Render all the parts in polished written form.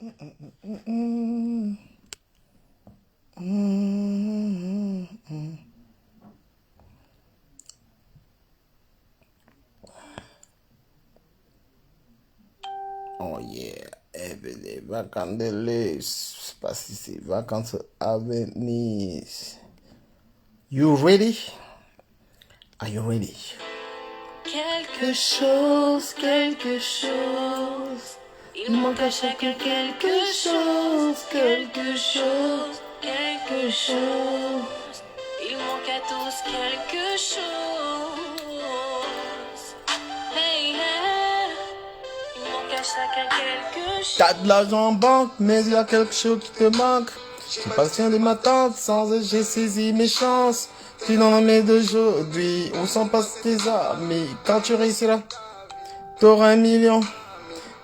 Oh yeah, everyday vacances de list. Pas si c'est vacances à venir. You ready? Are you ready? Quelque chose, quelque chose. Il manque à chacun quelque chose, quelque chose, quelque chose. Il manque à tous quelque chose. Hey, hey. Il manque à chacun quelque chose. T'as de l'argent en banque, mais il y a quelque chose qui te manque. Je suis patient de ma tante, sans eux j'ai saisi mes chances. Tu n'en as mais d'aujourd'hui, où sont passés tes amis? Quand tu réussiras, t'auras 1 million.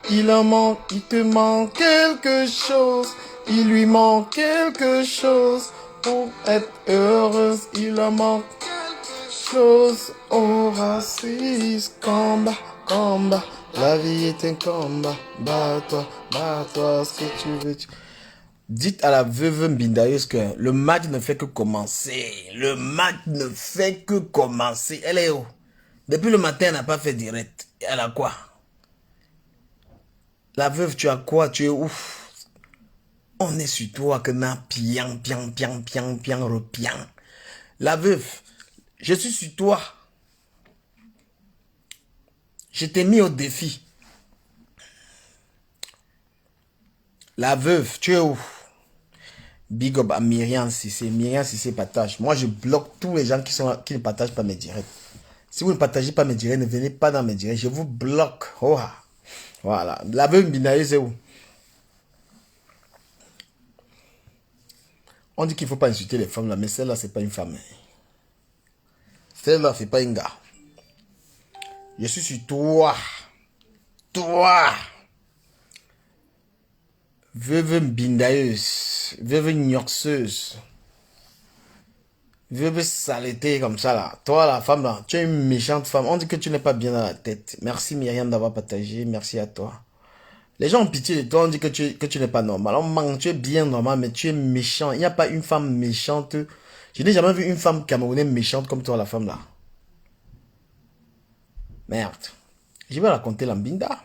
Il en manque, il te manque quelque chose. Il lui manque quelque chose. Pour être heureuse, il en manque quelque chose. Oh, raciste, combat, combat. La vie est un combat. Bats-toi, ce que tu veux. Dites à la veuve Mbindaïs que le match ne fait que commencer. Le match ne fait que commencer. Elle est où? Depuis le matin, elle n'a pas fait direct. Elle a quoi? La veuve, tu as quoi? Tu es ouf. On est sur toi que na pian. La veuve, je suis sur toi. Je t'ai mis au défi. La veuve, tu es où? Big up à Myriam Cissé. Myriam Cissé partage. Moi, je bloque tous les gens qui ne partagent pas mes directs. Si vous ne partagez pas mes directs, ne venez pas dans mes directs. Je vous bloque. Oh, voilà. La veuve Mbinaye, c'est où? On dit qu'il ne faut pas insulter les femmes là, mais celle-là, c'est pas une femme. Celle-là, c'est pas un gars. Je suis sur toi. Toi. Veuve mbindailleuse. Veuve gnorceuse. Veuve saleté comme ça là. Toi la femme là, tu es une méchante femme. On dit que tu n'es pas bien dans la tête. Merci Myriam d'avoir partagé. Merci à toi. Les gens ont pitié de toi. On dit que tu n'es pas normal. On manque, tu es bien normal, mais tu es méchant. Il n'y a pas une femme méchante. Je n'ai jamais vu une femme camerounaise méchante comme toi la femme là. Merde. Je vais raconter la mbinda.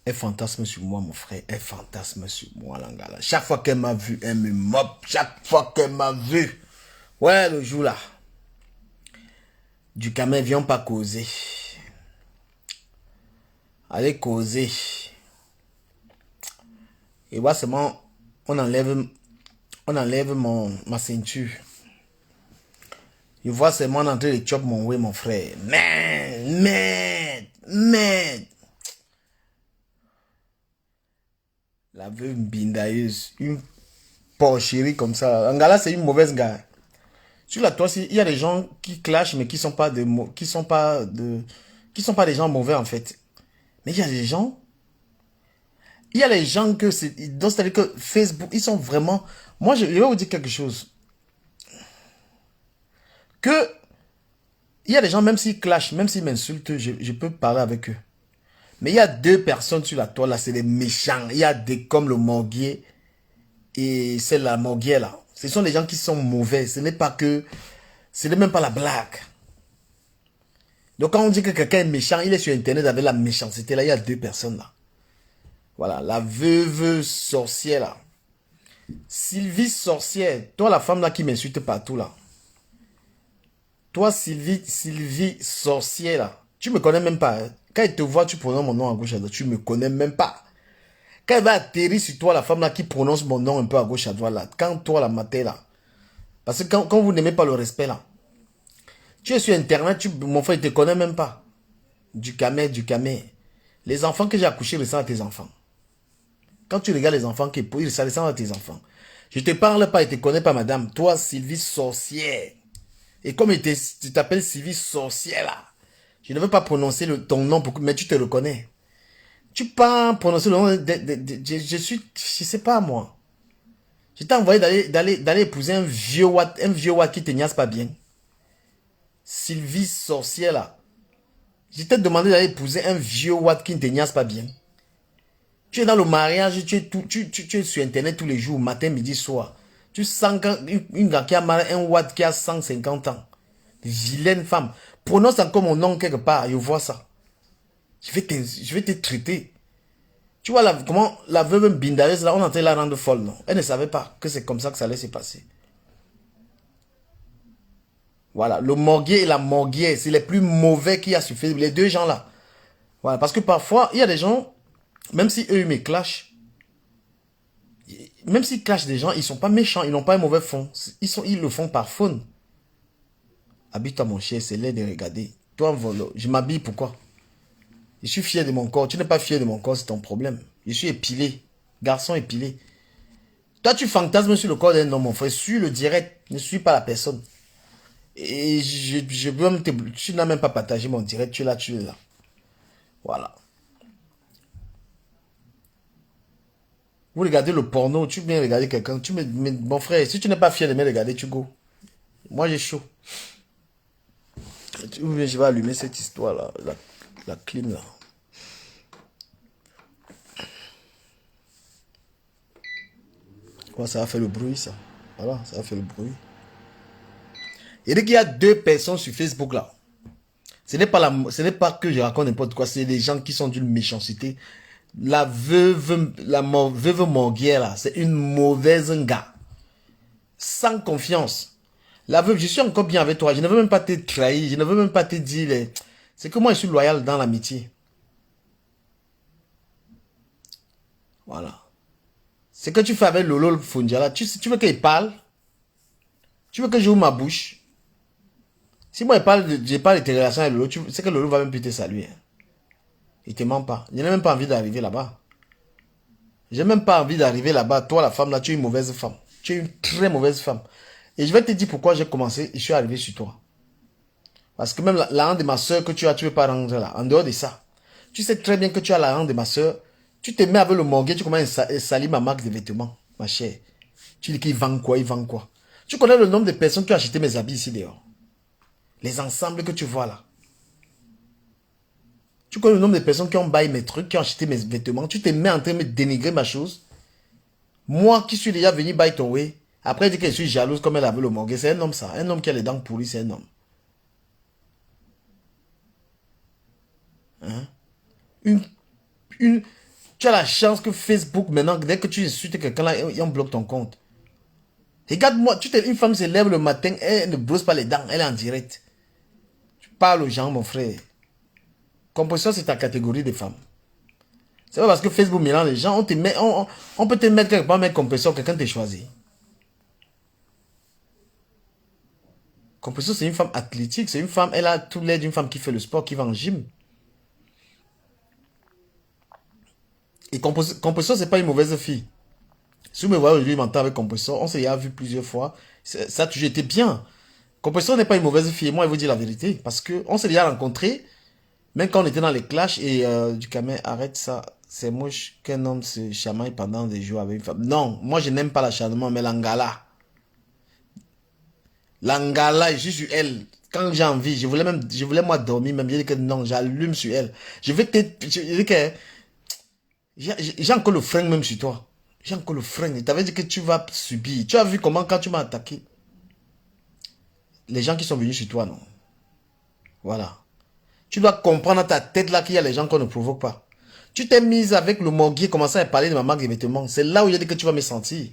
Elle fantasme sur moi, mon frère. Elle fantasme sur moi, l'angala. Chaque fois qu'elle m'a vu, elle me moppe. Chaque fois qu'elle m'a vu. Ouais, le jour là. Du camé, viens pas causer. Allez causer. Et voilà seulement, on enlève ma ceinture. Je vois seulement en train de chop mon way, mon frère. Merde. La veuve mbindailleuse. Une porcherie comme ça. Angala, c'est une mauvaise gars. Sur la toile, il y a des gens qui clashent, mais qui sont pas des gens mauvais, en fait. Mais il y a des gens que c'est-à-dire que Facebook, ils sont vraiment, moi, je vais vous dire quelque chose. Que, il y a des gens, même s'ils clashent, même s'ils m'insultent, je peux parler avec eux. Mais il y a 2 personnes sur la toile, là, c'est des méchants. Il y a des comme le Morguier et c'est la Morguier, là. Ce sont des gens qui sont mauvais. Ce n'est même pas la blague. Donc quand on dit que quelqu'un est méchant, il est sur internet avec la méchanceté, là, il y a 2 personnes là. Voilà, la veuve sorcière là. Sylvie sorcière, toi la femme là qui m'insulte partout là. Toi Sylvie sorcière là. Tu me connais même pas. Hein. Quand elle te voit, tu prononces mon nom à gauche à droite, tu me connais même pas. Quand elle va atterrir sur toi, la femme là qui prononce mon nom un peu à gauche à droite là. Quand toi la matin là. Parce que quand vous n'aimez pas le respect là. Tu es sur internet, mon frère, il te connaît même pas. Du camé. Les enfants que j'ai accouchés ressemblent à tes enfants. Quand tu regardes les enfants qui poussent, ça ressemble à tes enfants. Je te parle pas, et te connais pas, madame. Toi, Sylvie sorcière. Et comme tu t'appelles Sylvie sorcière là, je ne veux pas prononcer ton nom, mais tu te reconnais. Tu peux pas prononcer le nom je sais pas moi. Je t'ai envoyé d'aller épouser un vieux watt qui te niasse pas bien. Sylvie sorcière là. Je t'ai demandé d'aller épouser un vieux watt qui ne te niasse pas bien. Tu es dans le mariage, tu es sur Internet tous les jours, matin, midi, soir. Tu sens une gars qui a mal, un watt qui a 150 ans. Vilaine femme. Prononce encore mon nom quelque part, je vois ça. Je vais te traiter. Tu vois comment la veuve Bindares, là, on entrait la rendre folle, non? Elle ne savait pas que c'est comme ça que ça allait se passer. Voilà, le morguier et la morguière, c'est les plus mauvais qu'il y a sur Facebook, les deux gens là. Voilà, parce que parfois, il y a des gens, même si eux, ils me clashent, même s'ils clashent des gens, ils sont pas méchants, ils n'ont pas un mauvais fond. Ils le font par faune. Habite-toi mon cher, c'est l'air de regarder. Toi, volo, je m'habille pourquoi? Je suis fier de mon corps. Tu n'es pas fier de mon corps, c'est ton problème. Je suis épilé. Garçon épilé. Toi, tu fantasmes sur le corps d'un homme, mon frère. Suis le direct. Ne suis pas la personne. Et je veux même te... Tu n'as même pas partagé mon direct. Tu es là, tu es là. Voilà. Vous regardez le porno, tu viens regarder quelqu'un. Mon frère, si tu n'es pas fier de me regarder, tu go. Moi, j'ai chaud. Je vais allumer cette histoire-là. La clim, là. Quoi, ça a fait le bruit, ça. Voilà, ça a fait le bruit. Il dit qu'il y a deux personnes sur Facebook, là. Ce n'est pas que je raconte n'importe quoi, c'est des gens qui sont d'une méchanceté. La veuve morguière, là, c'est une mauvaise gars. Sans confiance. La veuve, je suis encore bien avec toi. Je ne veux même pas te trahir. Je ne veux même pas te dire... C'est que moi, je suis loyal dans l'amitié. Voilà. C'est que tu fais avec Lolo Fundiala. Tu veux qu'il parle? Tu veux que j'ouvre ma bouche? Si moi, je parle de tes relations avec Lolo, c'est que Lolo va même plus te saluer. Il te ment pas. Je n'ai même pas envie d'arriver là-bas. J'ai même pas envie d'arriver là-bas. Toi, la femme, là, tu es une mauvaise femme. Tu es une très mauvaise femme. Et je vais te dire pourquoi j'ai commencé et je suis arrivé sur toi. Parce que même la rente de ma soeur que tu as, tu ne veux pas rendre là. En dehors de ça, tu sais très bien que tu as la rente de ma soeur. Tu te mets avec le morguet, tu commences à salir ma marque de vêtements, ma chère. Tu dis qu'il vend quoi, il vend quoi. Tu connais le nombre de personnes qui ont acheté mes habits ici dehors. Les ensembles que tu vois là. Tu connais le nombre de personnes qui ont baillé mes trucs, qui ont acheté mes vêtements. Tu te mets en train de me dénigrer ma chose. Moi qui suis déjà venu bailler ton way. Après, il dit que je suis jalouse comme elle avait le morguet. C'est un homme ça. Un homme qui a les dents pourries, c'est un homme. Hein? Tu as la chance que Facebook, maintenant, dès que tu insultes quelqu'un là, on bloque ton compte. Regarde-moi, une femme se lève le matin, elle ne brosse pas les dents, elle est en direct. Tu parles aux gens, mon frère. Composition, c'est ta catégorie de femmes. C'est pas parce que Facebook mélange les gens, on peut te mettre quelque part, mettre composition, quelqu'un t'a choisi. Composition, c'est une femme athlétique, c'est une femme, elle a tout l'air d'une femme qui fait le sport, qui va en gym. Et Composition, c'est pas une mauvaise fille. Si vous me voyez aujourd'hui m'entendre avec Composition, on s'est déjà vu plusieurs fois. Ça a toujours été bien. Composition n'est pas une mauvaise fille, moi je vous dis la vérité. Parce qu'on s'est déjà rencontrés, même quand on était dans les clashs, et du camin, arrête ça. C'est moche qu'un homme se chamaille pendant des jours avec une femme. Non, moi je n'aime pas l'acharnement, mais l'angala. L'angala, je suis sur elle. Quand j'ai envie, je voulais moi dormir, même je dis que non, j'allume sur elle. Je dis que j'ai encore le frein même sur toi. J'ai encore le frein. Il t'avait dit que tu vas subir. Tu as vu comment quand tu m'as attaqué, les gens qui sont venus sur toi, non? Voilà. Tu dois comprendre dans ta tête là qu'il y a les gens qu'on ne provoque pas. Tu t'es mise avec le morguier, commençant à parler de ma marque de vêtements. C'est là où il a dit que tu vas me sentir.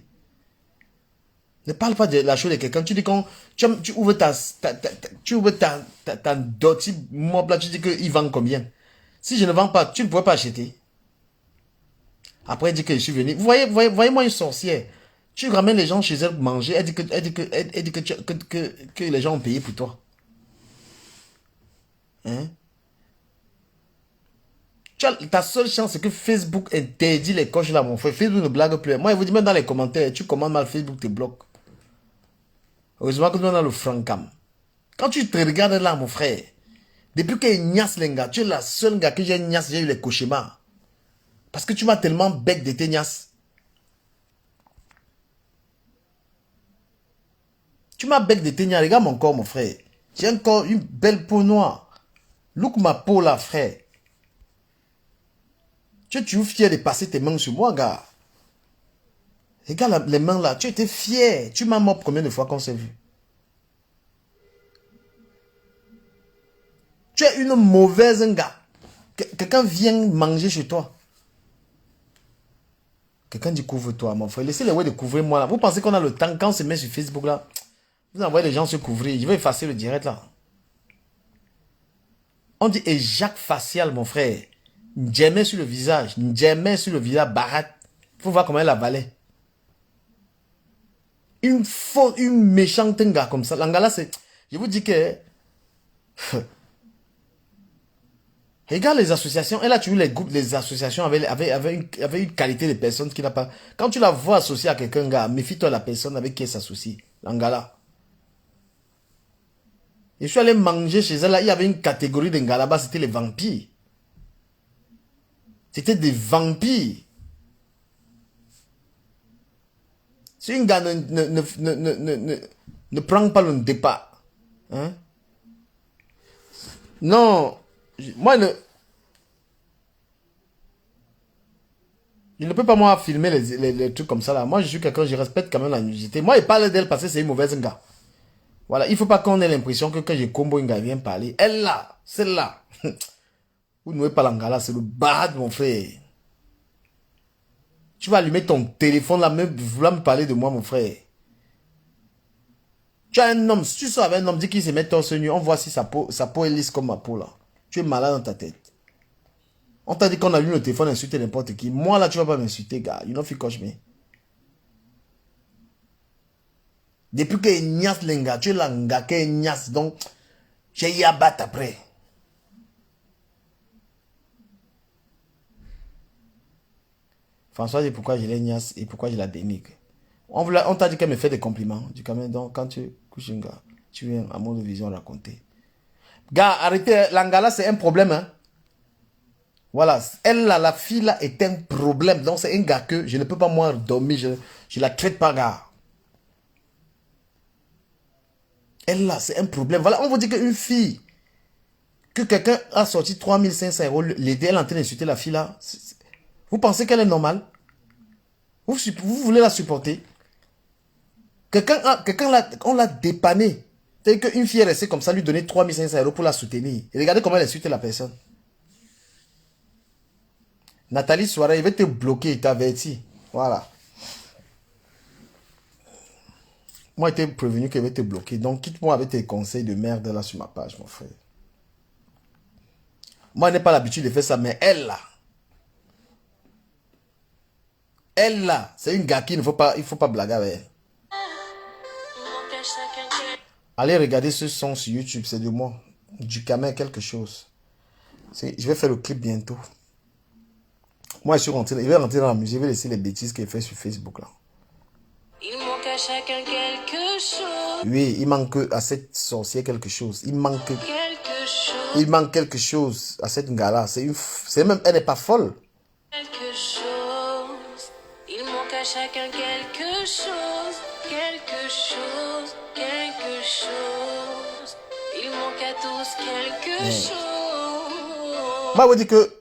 Ne parle pas de la chose de quelqu'un. Tu dis quand tu ouvres ta dottie mob là, tu dis qu'il vend combien? Si je ne vends pas, tu ne pourrais pas acheter. Après, elle dit que je suis venu. Voyez-moi une sorcière. Tu ramènes les gens chez elle pour manger. Elle dit que les gens ont payé pour toi. Hein? Ta seule chance, c'est que Facebook interdit les coches là, mon frère. Facebook ne blague plus. Moi, je vous dis même dans les commentaires, tu commandes mal, Facebook te bloque. Heureusement que nous sommes dans le francam. Quand tu te regardes là, mon frère, depuis que Ignace Lenga, tu es la seule gars que j'ai Ignace, j'ai eu les cauchemars. Parce que tu m'as tellement bec de tes Ignace. Tu m'as bec de tes Ignace. Regarde mon corps, mon frère. J'ai encore une belle peau noire. Look ma peau là, frère. Tu es toujours fier de passer tes mains sur moi, gars. Regarde les mains là, tu étais fier. Tu m'as mort combien de fois qu'on s'est vu? Tu es une mauvaise gars. Quelqu'un vient manger chez toi. Quelqu'un dit couvre-toi, mon frère. Laissez les ouais de couvrir moi là. Vous pensez qu'on a le temps quand on se met sur Facebook là? Vous envoyez les gens se couvrir. Je vais effacer le direct là. On dit éjac facial, mon frère. N'jamais sur le visage. N'jamais sur le visage, barat. Faut voir comment elle avalait. Une faute, une méchante gars comme ça. L'angala, c'est. Je vous dis que. Regarde les associations. Elle a tué les groupes, les associations avec une qualité de personne qui n'a pas. Quand tu la vois associée à quelqu'un, gars, méfie-toi de la personne avec qui elle s'associe. L'angala. Je suis allé manger chez elle, là, il y avait une catégorie d'Engala là-bas, c'était les vampires. C'était des vampires. Si un gars ne prend pas le départ, hein? Non, moi, je ne peux pas moi filmer les trucs comme ça là. Moi, je suis quelqu'un, je respecte quand même la nudité. Moi, je parle d'elle parce que c'est une mauvaise gars. Voilà, il ne faut pas qu'on ait l'impression que quand je combo une gars vient parler. Elle là, celle-là. Vous n'ouez pas l'angala, c'est le bad, mon frère. Tu vas allumer ton téléphone là, même vouloir me parler de moi, mon frère. Tu as un homme, si tu sors avec un homme, dis qu'il se met torse nu, on voit si sa peau est lisse comme ma peau là. Tu es malade dans ta tête. On t'a dit qu'on allume le téléphone, insulter n'importe qui. Moi là, tu vas pas m'insulter, gars. You know, fi coche me. Depuis que Ignace Lenga, tu es l'anga, que Ignace, donc, j'ai y abattre après. François dit pourquoi je l'ai Ignace et pourquoi je la dénigre. On t'a dit qu'elle me fait des compliments. Du quand même, donc, quand tu couches un gars, tu viens à mon vision raconter. Gars, arrêtez, l'angala c'est un problème, hein. Voilà, elle là, la fille là est un problème. Donc c'est un gars que je ne peux pas moi dormir, je la traite pas, gars. Elle là, c'est un problème. Voilà, on vous dit qu'une fille, que quelqu'un a sorti 3500 euros, l'aider, elle est en train d'insulter la fille là. Vous pensez qu'elle est normale? Vous voulez la supporter? On l'a dépanné. C'est-à-dire qu'une fille est restée comme ça, lui donner 3500 euros pour la soutenir. Et regardez comment elle insulte la personne. Nathalie Soirée, il va te bloquer, il t'avertit. Voilà. Moi, j'étais prévenu qu'elle va te bloquer. Donc, quitte-moi avec tes conseils de merde là sur ma page, mon frère. Moi, je n'ai pas l'habitude de faire ça, mais elle là, c'est une gars qu'il ne faut pas, il faut pas blaguer avec elle. Il manque à chacun quelque Allez regarder ce son sur YouTube, c'est de moi. Du Camin quelque chose. Je vais faire le clip bientôt. Moi, je vais rentrer dans la musique, je vais laisser les bêtises qu'elle fait sur Facebook là. Il manque à chacun quelque chose. Oui, il manque à cette sorcière quelque chose. Il manque Quelque chose. quelque chose à cette gars-là. C'est même, elle n'est pas folle. Quelque chose. Il manque à chacun quelque chose. Quelque chose. Quelque chose. Il manque à tous quelque chose. Moi, je vous dis que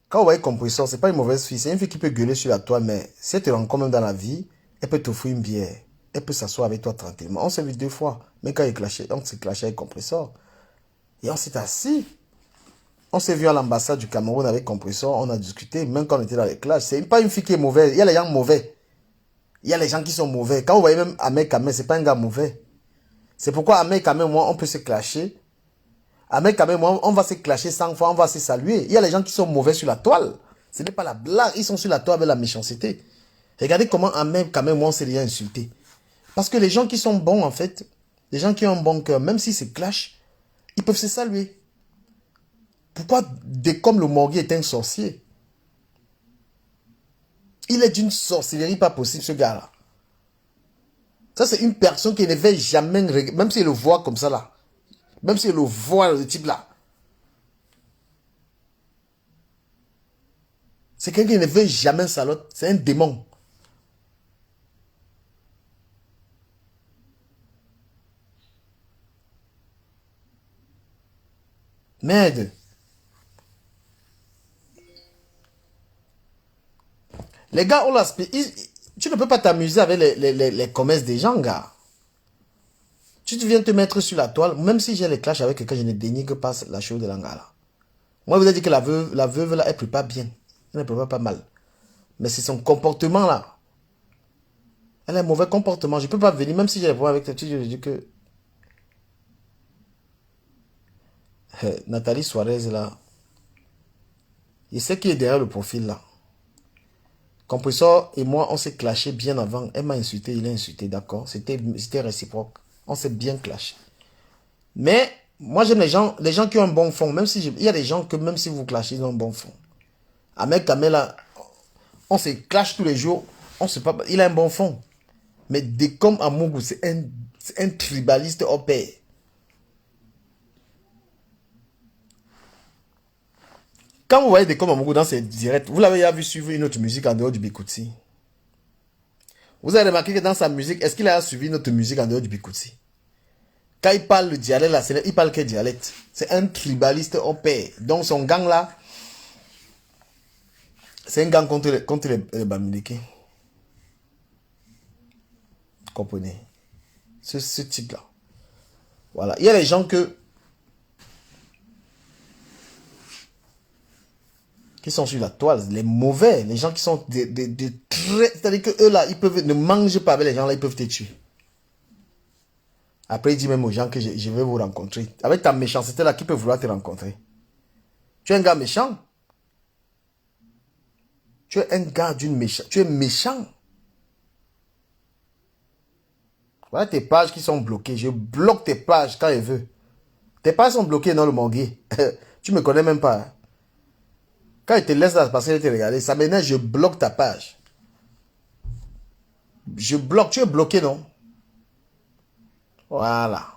quand vous voyez Compressor, c'est pas une mauvaise fille. C'est une fille qui peut gueuler sur la toile, mais si elle te rencontre même dans la vie, elle peut t'offrir une bière. Elle peut s'asseoir avec toi tranquillement. On s'est vu 2 fois. Mais quand on s'est clashé avec Compressor. Et on s'est assis. On s'est vu à l'ambassade du Cameroun avec Compressor. On a discuté, même quand on était dans les clashs. C'est pas une fille qui est mauvaise. Il y a les gens mauvais. Il y a les gens qui sont mauvais. Quand vous voyez même Ahmed Kamel, c'est pas un gars mauvais. C'est pourquoi Ahmed Kamel, moi, on peut se clasher. Ahmed Kamel, moi, on va se clasher 100 fois, on va se saluer. Il y a les gens qui sont mauvais sur la toile. Ce n'est pas la blague. Ils sont sur la toile avec la méchanceté. Regardez comment Ahmed Kamel, moi, on s'est déjà insulté. Parce que les gens qui sont bons, en fait, les gens qui ont un bon cœur, même s'ils se clashent, ils peuvent se saluer. Pourquoi, comme le Morgue est un sorcier, il est d'une sorcellerie pas possible, ce gars-là. Ça, c'est une personne qui ne va jamais, même s'il le voit comme ça, là. Même s'il le voit, le type, là. C'est quelqu'un qui ne veut jamais salote. C'est un démon. Merde. Les gars ont l'aspect. Tu ne peux pas t'amuser avec les commerces des gens, gars. Tu viens te mettre sur la toile. Même si j'ai les clashs avec quelqu'un, je ne dénigre pas la chose de l'anga là. Moi, je vous ai dit que la veuve là, elle prépare bien. Elle ne prépare pas mal. Mais c'est son comportement là. Elle a un mauvais comportement. Je ne peux pas venir, même si j'ai les problèmes avec toi. Je dis que. Nathalie Suarez là. Il sait qui est derrière le profil là. Compressor et moi, on s'est clashé bien avant. Elle m'a insulté, il a insulté, d'accord. C'était réciproque. On s'est bien clashé. Mais moi, j'aime les gens qui ont un bon fond. Même si il y a des gens que même si vous clashez, ils ont un bon fond. Ahmed Kamela, on se clash tous les jours. On sait pas, il a un bon fond. Mais Dekom Amougou, c'est un tribaliste au pair. Quand vous voyez Dekom Amougou dans ses directs, vous l'avez déjà vu suivre une autre musique en dehors du Bikouti. Vous avez remarqué que dans sa musique, est-ce qu'il a suivi une autre musique en dehors du Bikouti? Quand il parle le dialecte là, il parle quel dialecte? C'est un tribaliste au pair. Donc son gang là, c'est un gang contre les Bamileke. Vous comprenez? Ce type là. Voilà. Il y a des gens qui sont sur la toile, les mauvais, les gens qui sont des très... C'est-à-dire que eux là, ils peuvent ne manger pas avec les gens là, ils peuvent te tuer. Après, il dit même aux gens que je vais vous rencontrer. Avec ta méchanceté là, qui peut vouloir te rencontrer? Tu es un gars méchant. Tu es un gars d'une méchant. Tu es méchant. Voilà tes pages qui sont bloquées. Je bloque tes pages quand je veux. Tes pages sont bloquées dans le manguier. Tu me connais même pas. Hein. Quand il te laisse là passer et te regarder, ça m'énerve, je bloque ta page. Je bloque, tu es bloqué, non? Voilà.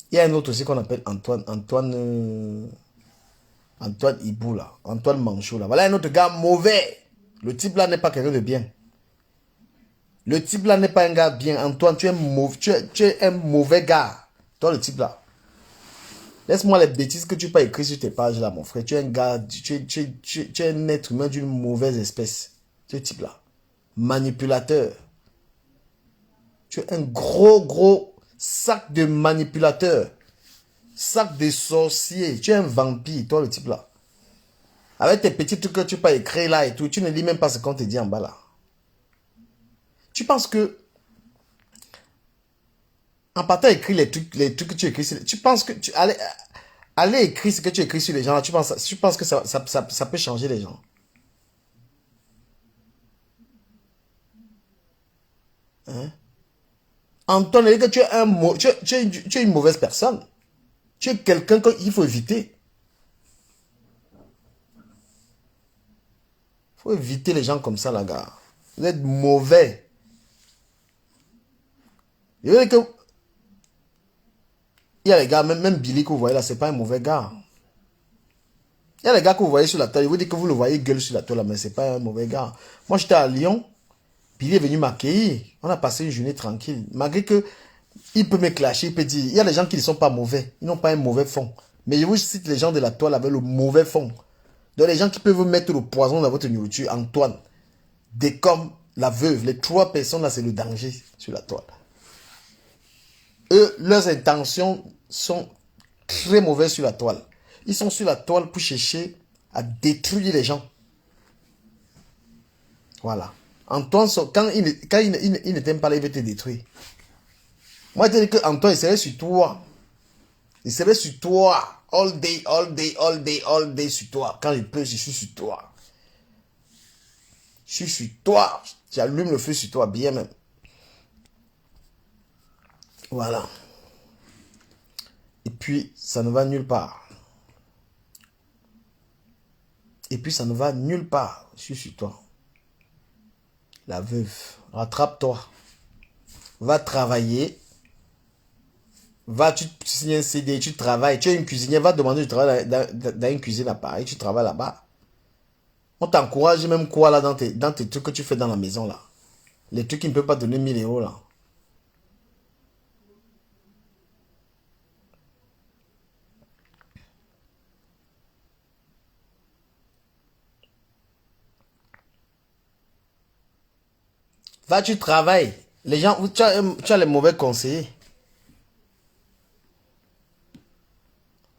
Il y a un autre aussi qu'on appelle Antoine Hibou là. Antoine Manchot là. Voilà un autre gars mauvais. Le type là n'est pas quelqu'un de bien. Le type là n'est pas un gars bien. Antoine, tu es un mauvais gars. Toi, le type là. Laisse-moi les bêtises que tu peux écrire sur tes pages là, mon frère. Tu es un gars, tu es un être humain d'une mauvaise espèce. Ce type là. Manipulateur. Tu es un gros sac de manipulateur. Sac de sorcier. Tu es un vampire, toi le type là. Avec tes petits trucs que tu peux écrire là et tout, tu ne lis même pas ce qu'on te dit en bas là. Tu penses que, en partant écrire les trucs que tu écris, tu penses que tu aller écrire ce que tu écris sur les gens là, tu penses que ça peut changer les gens. Hein? Antoine, que tu es une mauvaise personne. Tu es quelqu'un qu'il faut éviter. Il faut éviter les gens comme ça, là, gars. Vous êtes mauvais. Je veux dire que il y a les gars, même Billy que vous voyez là, c'est pas un mauvais gars. Il y a les gars que vous voyez sur la toile. Je vous dis que vous le voyez gueule sur la toile, mais c'est pas un mauvais gars. Moi, j'étais à Lyon. Billy est venu m'accueillir. On a passé une journée tranquille. Malgré que il peut me clasher, il peut dire, il y a des gens qui ne sont pas mauvais. Ils n'ont pas un mauvais fond. Mais je vous cite les gens de la toile avec le mauvais fond. Donc les gens qui peuvent vous mettre le poison dans votre nourriture, Antoine, Décom, la veuve, les trois personnes là, c'est le danger sur la toile. Eux, leurs intentions sont très mauvaises sur la toile. Ils sont sur la toile pour chercher à détruire les gens. Voilà. Antoine, quand il ne t'aime pas, il veut te détruire. Moi, je te dis que Antoine, il serait sur toi. Il serait sur toi. All day, all day, all day, all day sur toi. Quand il pleut, je suis sur toi. Je suis sur toi. J'allume le feu sur toi, bien même. Voilà. Et puis, ça ne va nulle part. Et puis, ça ne va nulle part. Je suis sur toi. La veuve, rattrape-toi. Va travailler. Va, tu signes un CD, tu travailles. Tu es une cuisinière, va demander du travail dans une cuisine à Paris. Tu travailles là-bas. On t'encourage même quoi là dans tes trucs que tu fais dans la maison là. Les trucs qui ne peuvent pas donner 1000 € là. Va, tu travailles. Les gens, tu as les mauvais conseillers.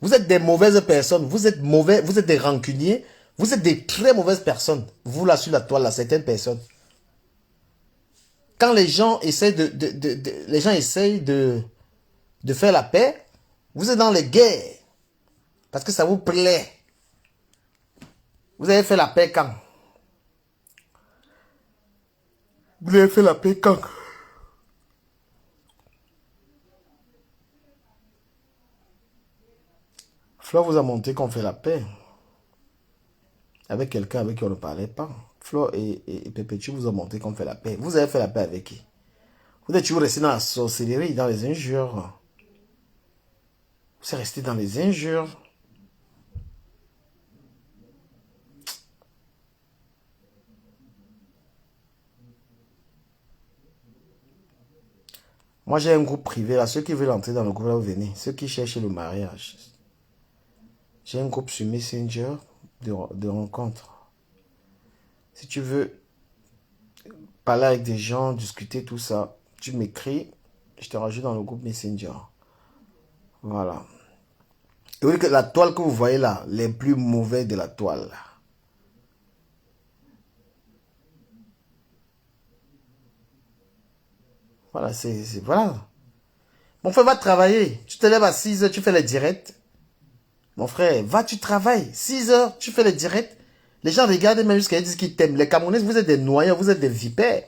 Vous êtes des mauvaises personnes. Vous êtes mauvais, vous êtes des rancuniers. Vous êtes des très mauvaises personnes. Vous là sur la toile, là, certaines personnes. Quand les gens essayent de faire la paix, vous êtes dans les guerres. Parce que ça vous plaît. Vous avez fait la paix quand? Vous avez fait la paix quand? Flore vous a montré qu'on fait la paix. Avec quelqu'un avec qui on ne parlait pas. Flore et Pépétu vous ont montré qu'on fait la paix. Vous avez fait la paix avec qui? Vous êtes toujours resté dans la sorcellerie, dans les injures. Vous êtes resté dans les injures. Moi, j'ai un groupe privé là. Ceux qui veulent entrer dans le groupe là, vous venez. Ceux qui cherchent le mariage. J'ai un groupe sur Messenger de rencontres. Si tu veux parler avec des gens, discuter tout ça, tu m'écris, je te rajoute dans le groupe Messenger. Voilà. Et oui, que la toile que vous voyez là, les plus mauvais de la toile. Voilà, voilà. Mon frère, va travailler. Tu te lèves à 6 heures, tu fais les directs. Mon frère, va, tu travailles. 6 heures, tu fais les directs. Les gens regardent même jusqu'à disent qu'ils t'aiment. Les Camerounais, vous êtes des noyaux, vous êtes des vipères.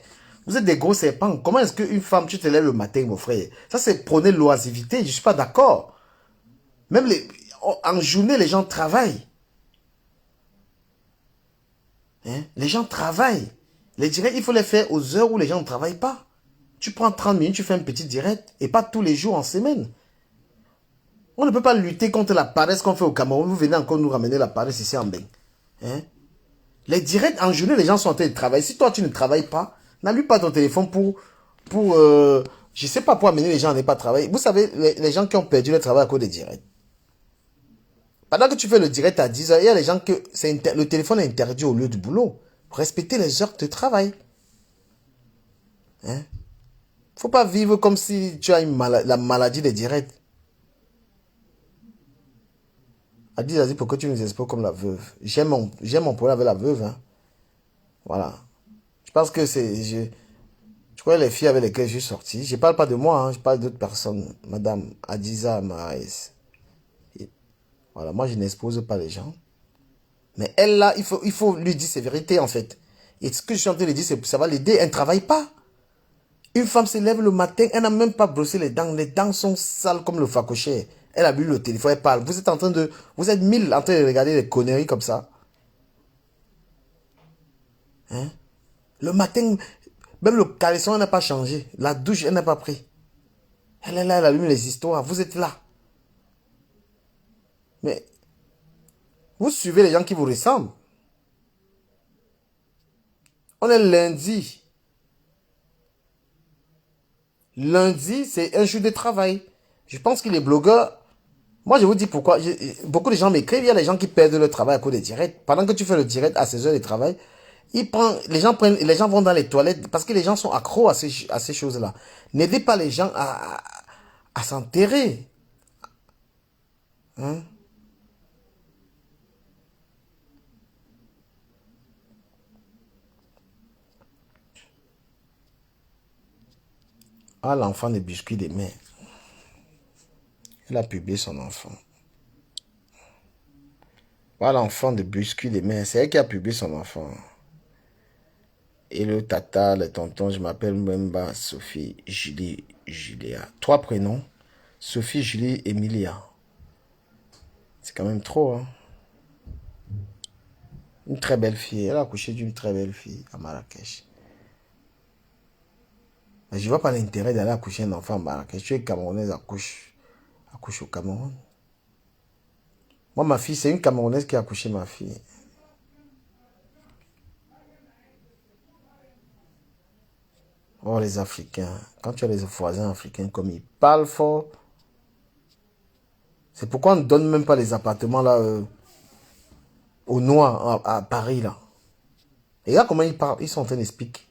Vous êtes des gros serpents. Comment est-ce qu'une femme, tu te lèves le matin, mon frère? Ça, c'est prôner l'oisivité. Je ne suis pas d'accord. Même en journée, les gens travaillent. Hein? Les gens travaillent. Les directs, il faut les faire aux heures où les gens ne travaillent pas. Tu prends 30 minutes, tu fais un petit direct. Et pas tous les jours en semaine. On ne peut pas lutter contre la paresse qu'on fait au Cameroun. Vous venez encore nous ramener la paresse ici en Beng. Hein? Les directs en journée, les gens sont en train de travailler. Si toi, tu ne travailles pas, n'allume pas ton téléphone je sais pas, pour amener les gens à ne pas travailler. Vous savez, les gens qui ont perdu le travail à cause des directs. Pendant que tu fais le direct à 10 heures, il y a les gens que le téléphone est interdit au lieu du boulot. Respectez les heures de travail. Hein? Faut pas vivre comme si tu as la maladie des directs. Adi a dit pourquoi tu nous expliques comme la veuve. J'ai mon problème avec la veuve. Hein. Voilà. Je pense que je crois les filles avec lesquelles je suis sorti. Je parle pas de moi, hein, je parle d'autres personnes. Madame Adiza Marais. Voilà, moi je n'expose pas les gens. Mais elle là, il faut lui dire ses vérités en fait. Et ce que je suis en train de dire, ça va l'aider. Elle ne travaille pas. Une femme se lève le matin, elle n'a même pas brossé les dents. Les dents sont sales comme le facochère. Elle a bu le téléphone, elle parle. Vous êtes 1000 en train de regarder des conneries comme ça. Hein? Le matin, même le caleçon, elle n'a pas changé. La douche, elle n'a pas pris. Elle est là, elle allume les histoires. Vous êtes là. Mais vous suivez les gens qui vous ressemblent. On est lundi. Lundi, c'est un jour de travail. Je pense que les blogueurs... Moi, je vous dis pourquoi. Beaucoup de gens m'écrivent. Il y a des gens qui perdent leur travail à cause des directs. Pendant que tu fais le direct à 16 heures de travail, les gens vont dans les toilettes parce que les gens sont accros à ces choses-là. N'aidez pas les gens à s'enterrer. Hein? Ah, l'enfant des biscuits des mères. Elle a publié son enfant. Ah, l'enfant de biscuits des mères. C'est elle qui a publié son enfant. Et le tata, le tonton, je m'appelle Mbemba, Sophie, Julie, Julia. 3 prénoms. Sophie, Julie, Emilia. C'est quand même trop, hein. Une très belle fille. Elle a accouché d'une très belle fille à Marrakech. Mais je ne vois pas l'intérêt d'aller accoucher un enfant à Marrakech. Tu es Camerounaise, accouche au Cameroun. Moi, ma fille, c'est une Camerounaise qui a accouché ma fille. Oh, les Africains. Quand tu as les voisins africains comme ils parlent fort. C'est pourquoi on ne donne même pas les appartements là aux Noirs à Paris là. Et là, comment ils parlent? Ils sont en train d'expliquer.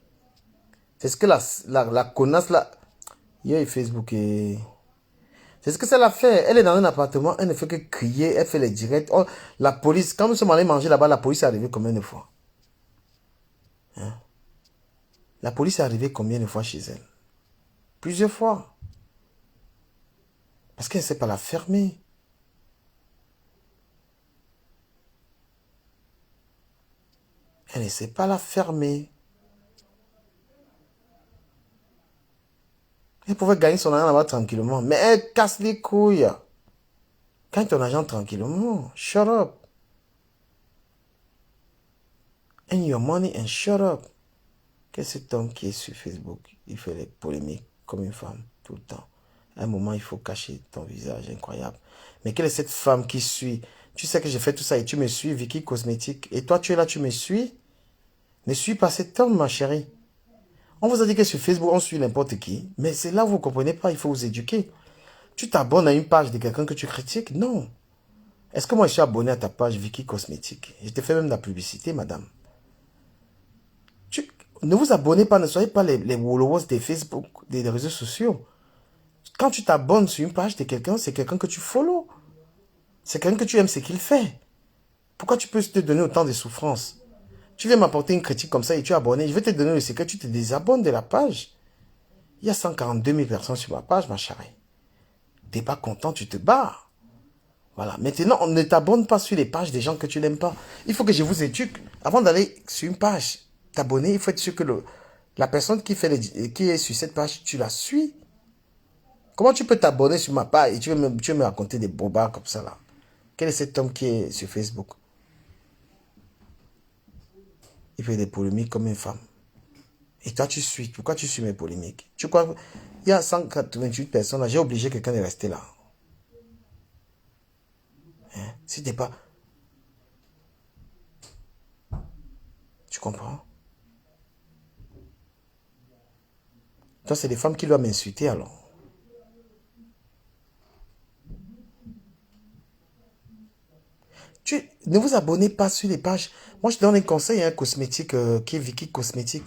C'est ce que la connasse là. Hier, et Facebook et... C'est ce que ça l'a fait. Elle est dans un appartement, elle ne fait que crier, elle fait les directs. Oh, la police, quand nous sommes allés manger là-bas, la police est arrivée combien de fois? Hein? La police est arrivée combien de fois chez elle? Plusieurs fois. Parce qu'elle ne sait pas la fermer. Elle ne sait pas la fermer. Elle pouvait gagner son argent là-bas tranquillement. Mais elle casse les couilles. Gagne ton argent tranquillement. Shut up. Earn your money and shut up. Qu'est-ce que cet homme qui est sur Facebook? Il fait les polémiques comme une femme tout le temps. À un moment, il faut cacher ton visage. Incroyable. Mais quelle est cette femme qui suit? Tu sais que j'ai fait tout ça et tu me suis, Vicky Cosmétique. Et toi, tu es là, tu me suis? Ne suis pas cet homme, ma chérie. On vous a dit que sur Facebook, on suit n'importe qui. Mais c'est là où vous ne comprenez pas, il faut vous éduquer. Tu t'abonnes à une page de quelqu'un que tu critiques? Non. Est-ce que moi, je suis abonné à ta page Vicky Cosmétique? Je te fais même de la publicité, madame. Ne vous abonnez pas, ne soyez pas les followers des Facebook, des réseaux sociaux. Quand tu t'abonnes sur une page de quelqu'un, c'est quelqu'un que tu follow. C'est quelqu'un que tu aimes ce qu'il fait. Pourquoi tu peux te donner autant de souffrance? Tu viens m'apporter une critique comme ça et tu es abonné. Je vais te donner le secret, tu te désabonnes de la page. Il y a 142 000 personnes sur ma page, ma chérie. Tu n'es pas content, tu te barres. Voilà. Maintenant, on ne t'abonne pas sur les pages des gens que tu n'aimes pas. Il faut que je vous éduque. Avant d'aller sur une page, t'abonner, il faut être sûr que la personne qui est sur cette page, tu la suis. Comment tu peux t'abonner sur ma page et tu veux me raconter des bobards comme ça là? Quel est cet homme qui est sur Facebook? Il fait des polémiques comme une femme. Et toi, tu suis. Pourquoi tu suis mes polémiques? Tu crois il y a 188 personnes là, j'ai obligé quelqu'un de rester là. Hein? Si t'es pas... Tu comprends? Toi, c'est des femmes qui doivent m'insulter alors. Ne vous abonnez pas sur les pages. Moi, je te donne un conseil, cosmétique, qui est Vicky Cosmétique.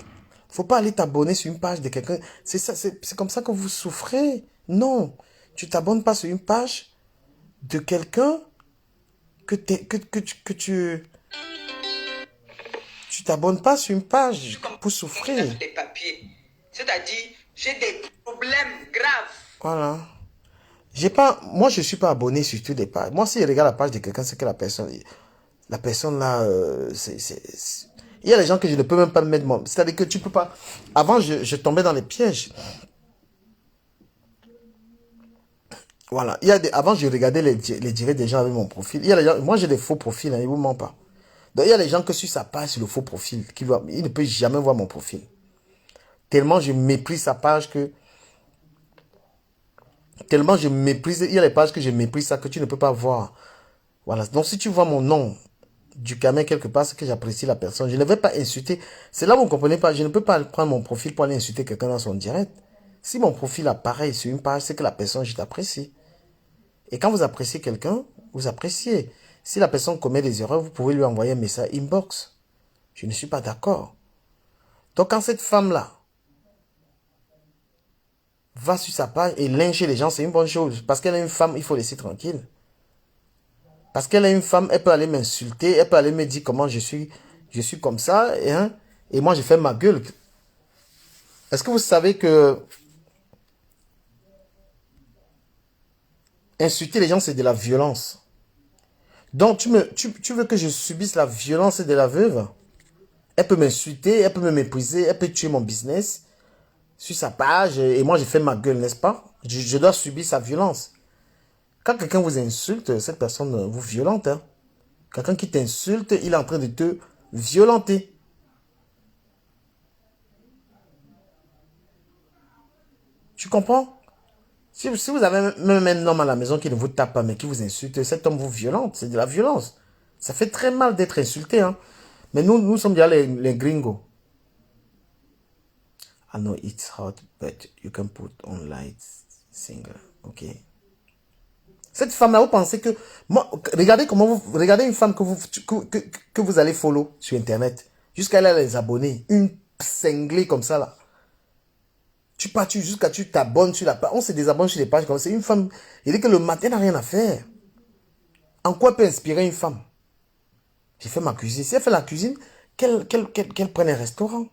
Faut pas aller t'abonner sur une page de quelqu'un. C'est ça, c'est comme ça que vous souffrez. Non. Tu t'abonnes pas sur une page de quelqu'un que tu t'abonnes pas sur une page pour souffrir. C'est-à-dire, j'ai des problèmes graves. Voilà. Moi, je suis pas abonné sur toutes les pages. Moi, si je regarde la page de quelqu'un, c'est que la personne là, il y a des gens que je ne peux même pas mettre. C'est-à-dire que tu peux pas. Avant, je tombais dans les pièges. Voilà. Avant, je regardais les directs des gens avec mon profil. Il y a des gens, moi, j'ai des faux profils, hein, ils vous mentent pas. Donc, il y a des gens que sur sa page, sur le faux profil, il ne peut jamais voir mon profil. Tellement je méprise sa page que... Tellement je méprise... Il y a des pages que je méprise ça que tu ne peux pas voir. Voilà. Donc, si tu vois mon nom du camin quelque part, c'est que j'apprécie la personne. Je ne vais pas insulter. C'est là où vous ne comprenez pas. Je ne peux pas prendre mon profil pour aller insulter quelqu'un dans son direct. Si mon profil apparaît sur une page, c'est que la personne, je t'apprécie. Et quand vous appréciez quelqu'un, vous appréciez. Si la personne commet des erreurs, vous pouvez lui envoyer un message inbox. Je ne suis pas d'accord. Donc, quand cette femme-là va sur sa page et lyncher les gens, c'est une bonne chose. Parce qu'elle est une femme, il faut laisser tranquille. Parce qu'elle est une femme, elle peut aller m'insulter, elle peut aller me dire comment je suis comme ça, et moi je fais ma gueule. Est-ce que vous savez que insulter les gens, c'est de la violence? Donc tu veux que je subisse la violence de la veuve? Elle peut m'insulter, elle peut me mépriser, elle peut tuer mon business sur sa page, et moi je fais ma gueule, n'est-ce pas? Je dois subir sa violence. Quand quelqu'un vous insulte, cette personne vous violente. Hein? Quelqu'un qui t'insulte, il est en train de te violenter. Tu comprends? Si vous avez même un homme à la maison qui ne vous tape pas, mais qui vous insulte, cet homme vous violente. C'est de la violence. Ça fait très mal d'être insulté. Hein? Mais nous sommes déjà les gringos. I know it's hot, but you can put on light singer. Ok. Cette femme-là, vous pensez que... Moi, regardez une femme que vous allez follow sur Internet. Jusqu'à elle a les abonnés. Une cinglée comme ça, là. Tu pars jusqu'à tu t'abonnes sur la page. On se désabonne sur les pages comme c'est une femme. Il dit que le matin n'a rien à faire. En quoi peut inspirer une femme? J'ai fait ma cuisine. Si elle fait la cuisine, qu'elle prenne un restaurant.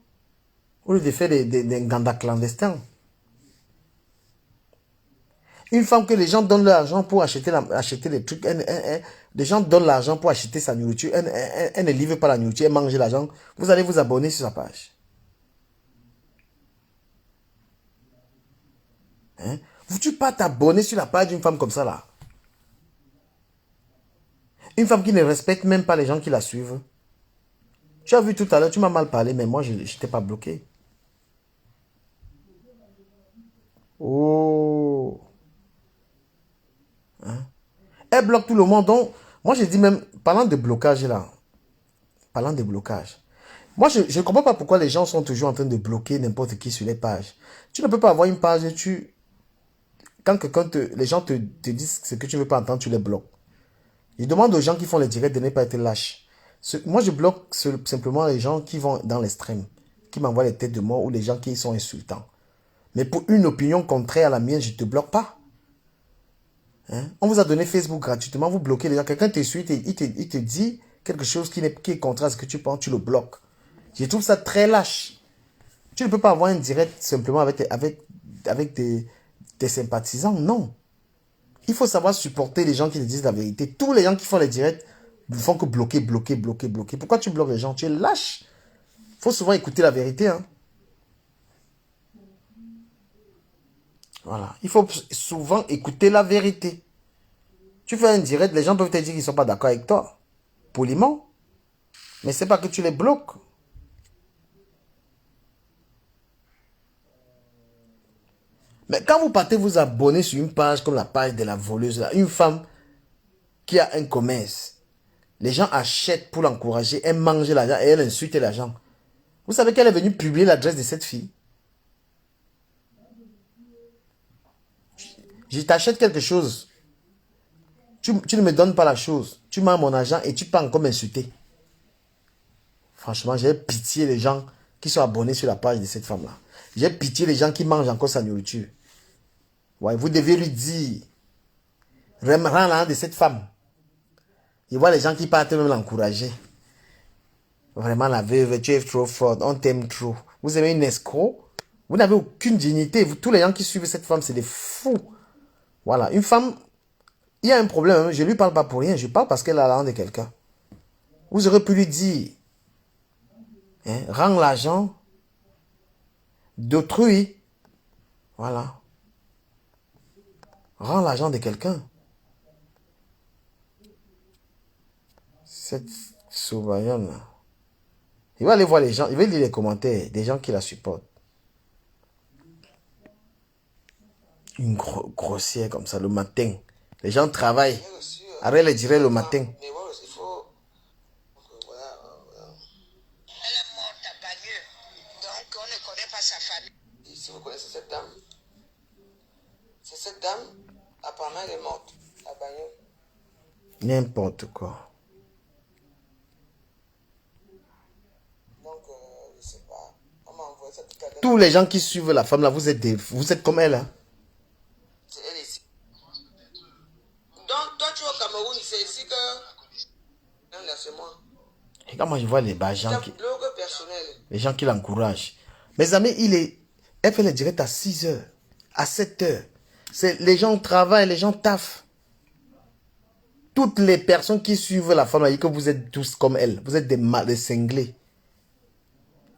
Au lieu de faire des gandas clandestins. Une femme que les gens donnent l'argent pour acheter des trucs. Les gens donnent l'argent pour acheter sa nourriture. Elle ne livre pas la nourriture, elle mange l'argent. Vous allez vous abonner sur sa page. Hein? Veux-tu pas t'abonner sur la page d'une femme comme ça là? Une femme qui ne respecte même pas les gens qui la suivent. Tu as vu tout à l'heure, tu m'as mal parlé, mais moi je n'étais pas bloqué. Oh. Hein? Elle bloque tout le monde. Donc, moi je dis même, parlant de blocage là, parlant de blocage, moi je ne comprends pas pourquoi les gens sont toujours en train de bloquer n'importe qui sur les pages. Tu ne peux pas avoir une page et quand les gens te disent ce que tu ne veux pas entendre, tu les bloques. Je demande aux gens qui font les directs de ne pas être lâches. Moi, je bloque simplement les gens qui vont dans l'extrême, qui m'envoient les têtes de mort ou les gens qui sont insultants. Mais pour une opinion contraire à la mienne, je ne te bloque pas. Hein? On vous a donné Facebook gratuitement, vous bloquez les gens. Quelqu'un te suit, il te dit quelque chose qui est contraire à ce que tu penses, tu le bloques. Je trouve ça très lâche. Tu ne peux pas avoir un direct simplement avec tes sympathisants, non. Il faut savoir supporter les gens qui te disent la vérité. Tous les gens qui font les directs ne font que bloquer, bloquer, bloquer, bloquer. Pourquoi tu bloques les gens? Tu es lâche. Il faut souvent écouter la vérité. Hein. Voilà. Il faut souvent écouter la vérité. Tu fais un direct, les gens peuvent te dire qu'ils ne sont pas d'accord avec toi. Poliment. Mais ce n'est pas que tu les bloques. Mais quand vous partez vous abonner sur une page comme la page de la voleuse, là, une femme qui a un commerce, les gens achètent pour l'encourager, elle mange l'argent et elle insulte l'argent. Vous savez qu'elle est venue publier l'adresse de cette fille. Je t'achète quelque chose. Tu ne me donnes pas la chose. Tu m'as mon argent et tu peux encore m'insulter. Franchement, j'ai pitié les gens qui sont abonnés sur la page de cette femme-là. J'ai pitié les gens qui mangent encore sa nourriture. Ouais, vous devez lui dire, rends l'argent de cette femme. Il voit les gens qui partent même l'encourager. Vraiment, la veuve, tu es trop forte, on t'aime trop. Vous aimez une escroc? Vous n'avez aucune dignité. Tous les gens qui suivent cette femme, c'est des fous. Voilà, une femme, il y a un problème. Je ne lui parle pas pour rien. Je parle parce qu'elle a l'argent de quelqu'un. Vous aurez pu lui dire, hein, rends l'argent d'autrui. Voilà. Rends l'argent de quelqu'un. Cette sauvaillonne là. Il va aller voir les gens, il va lire les commentaires des gens qui la supportent. Une grossière comme ça le matin. Les gens travaillent. Arrête les dire le matin. Elle est morte à Bagneux. Donc on ne connaît pas sa famille. Si vous connaissez cette dame, c'est cette dame, apparemment elle est morte à Bagneux. N'importe quoi. Donc je sais pas. On m'a envoyé ça tout à l'heure. Tous les gens qui suivent la femme là, vous êtes comme elle. Hein? C'est elle ici. Donc toi tu es au Cameroun, c'est ici que... Non, là c'est moi. Et quand moi je vois les gens qui l'encouragent. Mes amis, elle fait les directs à 6 heures, à 7 heures. Les gens travaillent, les gens taffent. Toutes les personnes qui suivent la femme, là, que vous êtes tous comme elle. Vous êtes des cinglés.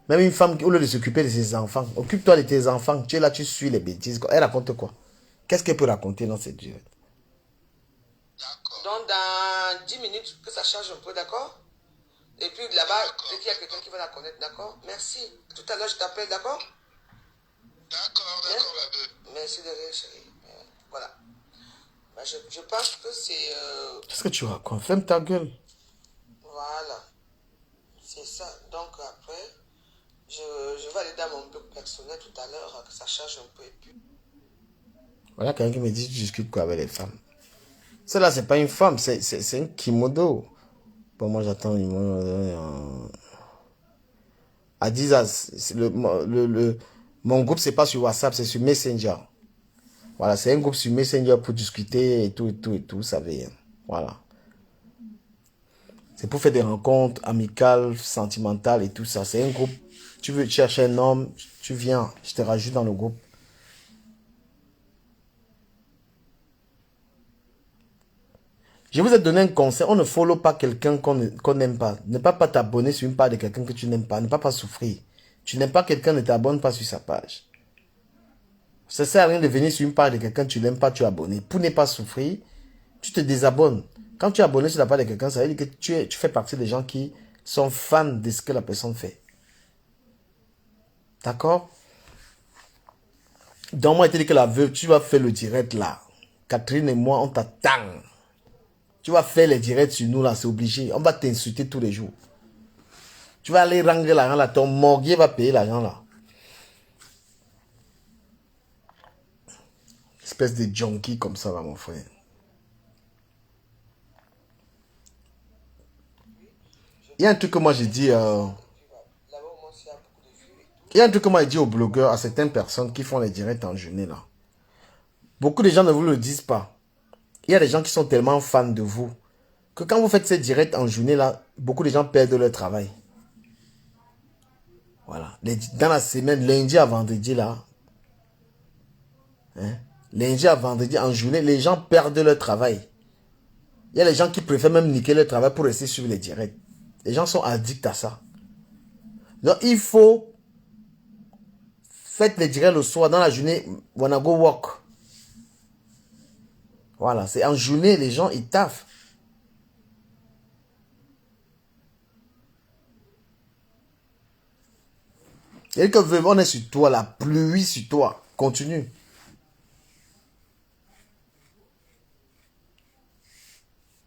Même une femme, au lieu de s'occuper de ses enfants, occupe-toi de tes enfants. Tu es là, tu suis les bêtises. Elle raconte quoi? Qu'est-ce qu'elle peut raconter dans cette durée? Donc dans 10 minutes, que ça change un peu, d'accord? Et puis là-bas, dès qu'il y a quelqu'un qui va la connaître, d'accord? Merci. Tout à l'heure, je t'appelle, d'accord? D'accord, la beuh. Merci de rien, chérie. Voilà. Ben, je pense que c'est... Qu'est-ce que tu racontes? Ferme ta gueule. Voilà. C'est ça. Donc après, je vais aller dans mon blog personnel tout à l'heure, que ça change un peu. Et puis... Voilà quelqu'un qui me dit, tu discutes quoi avec les femmes? Celle-là, c'est pas une femme, c'est un kimodo. Bon, moi, j'attends Adizas, Mon groupe, c'est pas sur WhatsApp, c'est sur Messenger. Voilà, c'est un groupe sur Messenger pour discuter et tout, vous savez. Voilà. C'est pour faire des rencontres amicales, sentimentales et tout ça. C'est un groupe. Tu veux chercher un homme, tu viens, je te rajoute dans le groupe. Je vous ai donné un conseil. On ne follow pas quelqu'un qu'on n'aime pas. Ne pas t'abonner sur une page de quelqu'un que tu n'aimes pas. Ne pas souffrir. Tu n'aimes pas quelqu'un, ne t'abonne pas sur sa page. Ça ne sert à rien de venir sur une page de quelqu'un que tu n'aimes pas, tu es abonné. Pour ne pas souffrir, tu te désabonnes. Quand tu es abonné sur la page de quelqu'un, ça veut dire que tu fais partie des gens qui sont fans de ce que la personne fait. D'accord? Donc, moi, je te dis que la veuve, tu vas faire le direct là. Catherine et moi, on t'attend. Tu vas faire les directs sur nous là, c'est obligé. On va t'insulter tous les jours. Tu vas aller rendre l'argent là, ton morguier va payer l'argent là. Espèce de junkie comme ça là, mon frère. Il y a un truc que moi j'ai dit. Il y a un truc que moi j'ai dit aux blogueurs, à certaines personnes qui font les directs en journée là. Beaucoup de gens ne vous le disent pas. Il y a des gens qui sont tellement fans de vous que quand vous faites ces directs en journée là, beaucoup de gens perdent leur travail. Voilà. Dans la semaine, lundi à vendredi là. Hein, lundi à vendredi en journée, les gens perdent leur travail. Il y a des gens qui préfèrent même niquer leur travail pour rester sur les directs. Les gens sont addicts à ça. Donc il faut faire les directs le soir, dans la journée, wanna go walk. Voilà, c'est en journée, les gens ils taffent. Et que on est sur toi, la pluie sur toi. Continue.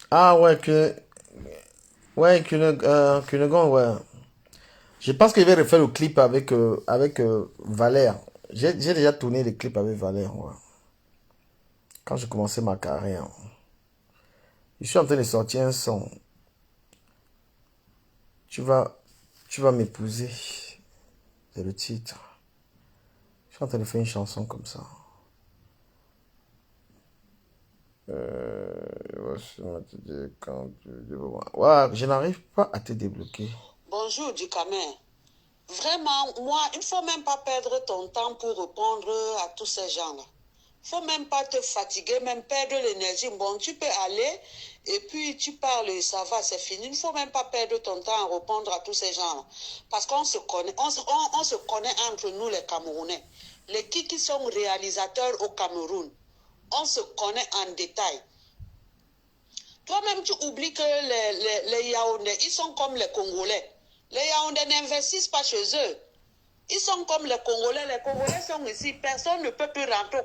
Ah ouais, Kunegon, ouais. Je pense que je vais refaire le clip avec Valère. J'ai déjà tourné le clip avec Valère, ouais. Quand j'ai commencé ma carrière. Je suis en train de sortir un son. Tu vas m'épouser. C'est le titre. Je suis en train de faire une chanson comme ça. Ouais, je n'arrive pas à te débloquer. Bonjour, Ducamer. Vraiment, moi, il ne faut même pas perdre ton temps pour répondre à tous ces gens-là. Il ne faut même pas te fatiguer, même perdre l'énergie. Bon, tu peux aller et puis tu parles, ça va, c'est fini. Il ne faut même pas perdre ton temps à répondre à tous ces gens-là. Parce qu'on se connaît, on se connaît entre nous les Camerounais. Les qui sont réalisateurs au Cameroun. On se connaît en détail. Toi-même, tu oublies que les Yaoundais, ils sont comme les Congolais. Les Yaoundais n'investissent pas chez eux. Ils sont comme les Congolais. Les Congolais sont ici. Personne ne peut plus rentrer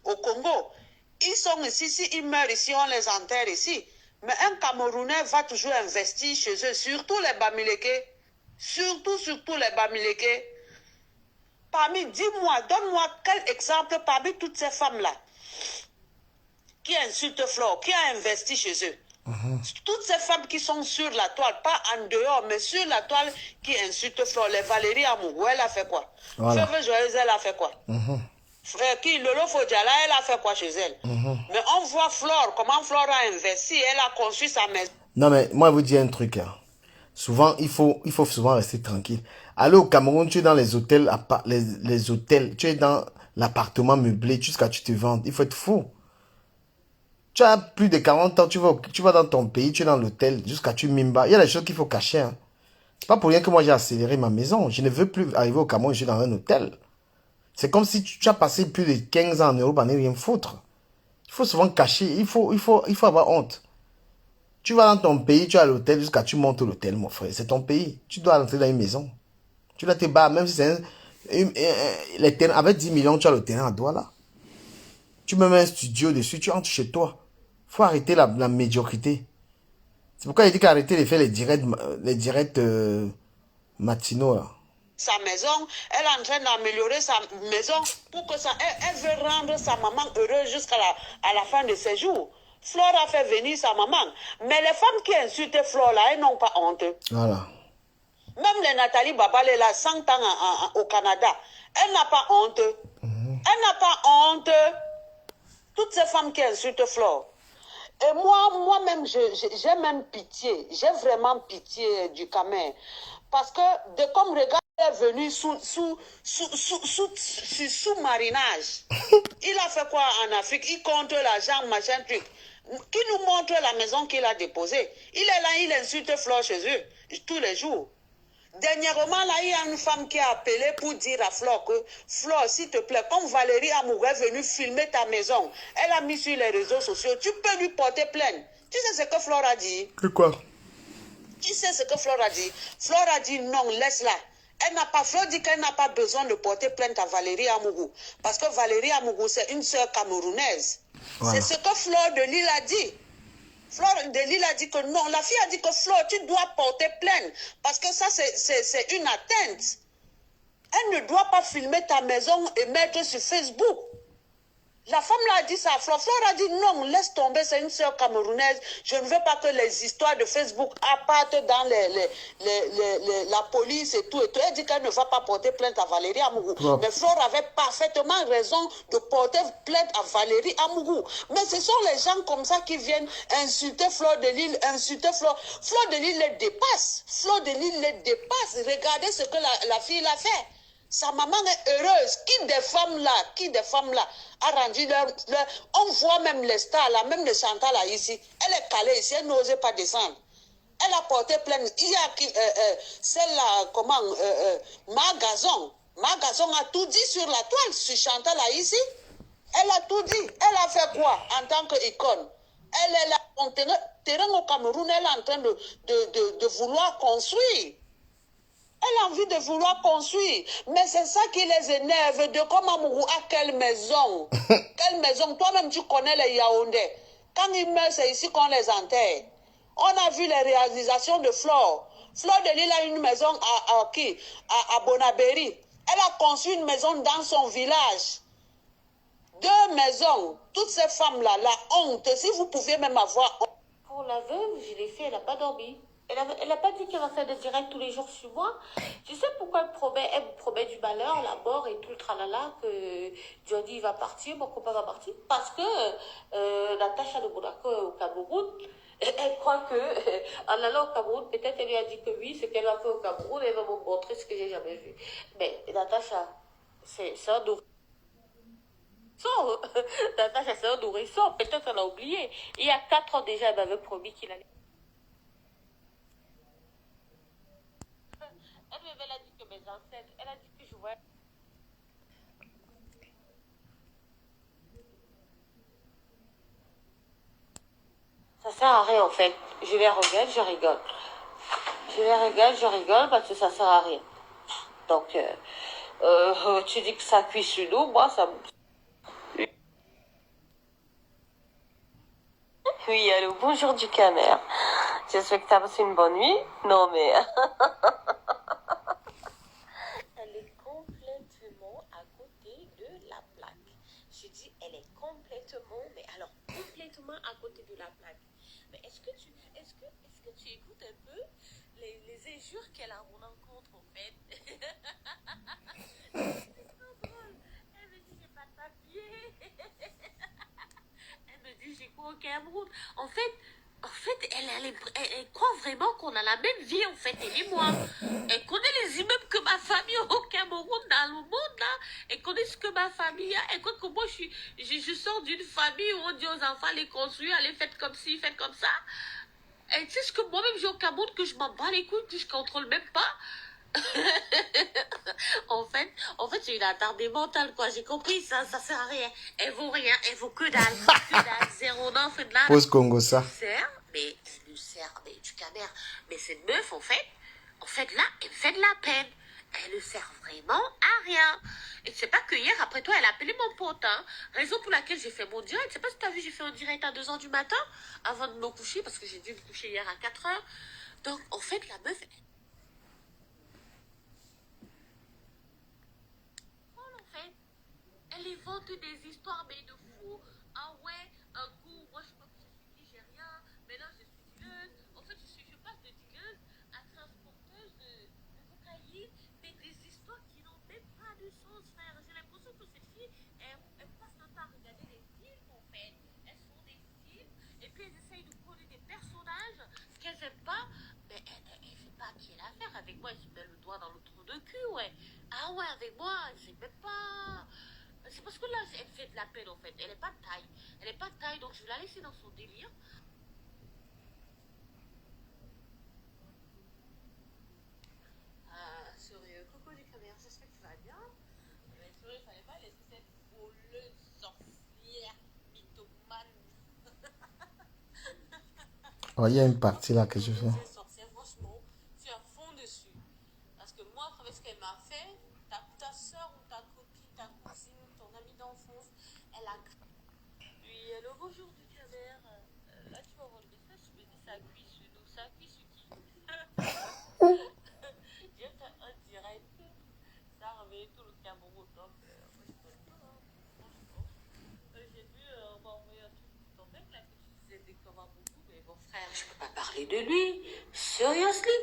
au Congo. Ils sont ici. S'ils meurent ici, on les enterre ici. Mais un Camerounais va toujours investir chez eux, surtout les Bamileke. Surtout les Bamileke. Dis-moi, donne-moi quel exemple parmi toutes ces femmes-là qui insultent Flore, qui a investi chez eux. Toutes ces femmes qui sont sur la toile, pas en dehors, mais sur la toile, qui insultent Flore. Les Valérie Amougou, elle a fait quoi? Voilà. Feuve Joyeuse, elle a fait quoi? Frère qui, Lolo Fodjala, elle a fait quoi chez elle? Mais on voit Flore, comment Flore a investi, elle a construit sa maison. Non mais, moi je vous dis un truc. Hein. Souvent, il faut souvent rester tranquille. Allez au Cameroun, tu es dans les hôtels, les hôtels, tu es dans l'appartement meublé jusqu'à tu te vendes. Il faut être fou. Tu as plus de 40 ans, tu vas dans ton pays, tu es dans l'hôtel, jusqu'à tu mimba. Il y a des choses qu'il faut cacher. Hein. C'est pas pour rien que moi j'ai accéléré ma maison. Je ne veux plus arriver au Cameroun, je suis dans un hôtel. C'est comme si tu as passé plus de 15 ans en Europe à ne rien foutre. Il faut souvent cacher, il faut avoir honte. Tu vas dans ton pays, tu es à l'hôtel, jusqu'à tu montes l'hôtel, mon frère. C'est ton pays. Tu dois rentrer dans une maison. Tu dois te battre, même si c'est les terrains, avec 10 millions, tu as le terrain à Douala. Tu me mets un studio dessus, tu entres chez toi. Il faut arrêter la médiocrité. C'est pourquoi il dit qu'arrêter de faire les directs matinaux. Là. Sa maison, elle est en train d'améliorer sa maison pour que ça, elle veut rendre sa maman heureuse jusqu'à la fin de ses jours. Flore a fait venir sa maman. Mais les femmes qui insultent Flore là, elles n'ont pas honte. Voilà. Même les Nathalie Babalé, là, 100 ans au Canada, elle n'a pas honte. Elle n'a pas honte. Toutes ces femmes qui insultent Flore. Et moi-même, j'ai même pitié. J'ai vraiment pitié du Camer. Parce que, comme regarde, il est venu sous marinage. Il a fait quoi en Afrique? Il compte l'argent, machin, truc. Qui nous montre la maison qu'il a déposée? Il est là, il insulte Flore chez eux, tous les jours. Dernièrement, là, il y a une femme qui a appelé pour dire à Flore que, Flore, s'il te plaît, comme Valérie Amoureux est venue filmer ta maison, elle a mis sur les réseaux sociaux, tu peux lui porter plainte. Tu sais ce que Flore a dit? Que quoi? Tu sais ce que Flore a dit? Flore a dit non, laisse-la. Flore dit qu'elle n'a pas besoin de porter plainte à Valérie Amourou. Parce que Valérie Amourou, c'est une sœur camerounaise. Voilà. C'est ce que Flore de Lille a dit. Flore de Lille a dit que non. La fille a dit que Flore, tu dois porter plainte. Parce que ça, c'est une atteinte. Elle ne doit pas filmer ta maison et mettre sur Facebook. La femme l'a dit ça. Flore a dit non, laisse tomber, c'est une sœur camerounaise. Je ne veux pas que les histoires de Facebook partent dans la police et tout. Elle dit qu'elle ne va pas porter plainte à Valérie Amourou. Mais Flore avait parfaitement raison de porter plainte à Valérie Amourou. Mais ce sont les gens comme ça qui viennent insulter Flore de Lille, insulter Flore. Flore de Lille les dépasse. Flore de Lille les dépasse. Regardez ce que la fille a fait. Sa maman est heureuse. Qui des femmes là a rendu on voit même les stars là, même le Chantal là ici. Elle est calée ici, elle n'osait pas descendre. Elle a porté plainte. Il y a celle-là, Magazon. Magazon a tout dit sur la toile, sur Chantal là ici. Elle a tout dit. Elle a fait quoi en tant qu'icône? Elle est là, on terrain au Cameroun, elle est en train de vouloir construire. Elle a envie de vouloir construire. Mais c'est ça qui les énerve. De comme Amourou à quelle maison? Quelle maison? Toi-même, tu connais les Yaoundé. Quand ils meurent, c'est ici qu'on les enterre. On a vu les réalisations de Flore. Flore de Lille a une maison à Bonabéry. Elle a construit une maison dans son village. 2 maisons. Toutes ces femmes-là, la honte. Si vous pouviez même avoir... Pour la veuve, je l'ai fait, elle n'a pas dormi. Elle n'a pas dit qu'elle va faire des directs tous les jours sur moi. Tu sais pourquoi elle me promet du malheur, la mort et tout le tralala, que Johnny va partir, mon copain va partir. Parce que Natacha de Monaco au Cameroun, elle croit que en allant au Cameroun, peut-être elle lui a dit que oui, ce qu'elle a fait au Cameroun, elle va me montrer ce que j'ai jamais vu. Mais Natacha, c'est un nourrisson. Natacha, c'est un nourrisson. Peut-être elle a oublié. Il y a 4 ans déjà, elle m'avait promis qu'il allait. Elle a dit que mes ancêtres, elle a dit que je vois. Ça sert à rien en fait. Je les regarde, je rigole. Je les regarde, je rigole parce que ça sert à rien. Donc, tu dis que ça cuit sur nous, moi ça... Oui, allô, bonjour du Camer. J'espère que tu as passé une bonne nuit. Non mais... Elle est complètement à côté de la plaque. Je dis, elle est complètement, mais alors complètement à côté de la plaque. Mais est-ce que tu écoutes un peu les injures qu'elle a à mon encontre en fait? C'est trop drôle. Elle me dit, j'ai pas de papier. Elle me dit, j'ai quoi au Cameroun? En fait, elle croit vraiment qu'on a la même vie, en fait, elle et moi. Elle connaît les immeubles que ma famille a au Cameroun, dans le monde, là. Elle connaît ce que ma famille a. Elle croit que moi, je sors d'une famille où on dit aux enfants, allez construire, allez faites comme ci, faites comme ça. Et tu sais ce que moi-même j'ai au Cameroun, que je m'en bats les couilles, que je contrôle même pas. en fait, c'est une attardée mentale, quoi. J'ai compris, ça sert à rien. Elle vaut rien, elle vaut que dalle. Que dalle, zéro, non, fait de la... Pose Congo ça. Elle nous sert, mais du Camer. Mais cette meuf, en fait, là, elle me fait de la peine. Elle ne sert vraiment à rien. Et c'est pas que hier, après toi, elle a appelé mon pote, hein. Raison pour laquelle j'ai fait mon direct. Je sais pas si tu as vu, j'ai fait un direct à 2h du matin, avant de me coucher, parce que j'ai dû me coucher hier à 4h. Donc, en fait, la meuf... En fait, elle invente des histoires, mais de fou. Ah ouais, un coup, moi, je crois que je suis nigérien, mais là, je suis dealeuse. En fait, je passe de dealeuse à transporteuse chose, frère. J'ai l'impression que ces filles, elles passent leur temps à regarder des films, en fait. Elles font des films, et puis elles essayent de coller des personnages qu'elles n'aiment pas. Mais elle ne sait pas à qui elle a affaire. Avec moi, elle se met le doigt dans le trou de cul, ouais. Ah ouais, avec moi, elle ne sait même pas. C'est parce que là, elle fait de la peine, en fait. Elle n'est pas de taille. Elle n'est pas de taille, donc je vais la laisser dans son délire. Sérieux, coucou du caméra, j'espère que tu vas bien. Mais sérieux, il fallait pas laisser cette voleuse, sorcière, mythomane. Oh, il y a une partie là que je fais. Sorcière, franchement, tu es à fond dessus. Parce que moi, avec ce qu'elle m'a fait, ta soeur ou ta copine, ta cousine, ton amie d'enfance, elle a... Oui, hello, bonjour du caméra. Là, tu vas voir le message, je me dis, ça cuit sur nous, ça cuit sur qui? J'ai fait un direct, ça a réveillé tout le Cameroun, donc moi je peux pas, hein, franchement. J'ai vu, on m'a envoyé un truc de ton mec là que tu disais des comme un beaucoup, mais bon frère, je peux pas parler de lui, seriously,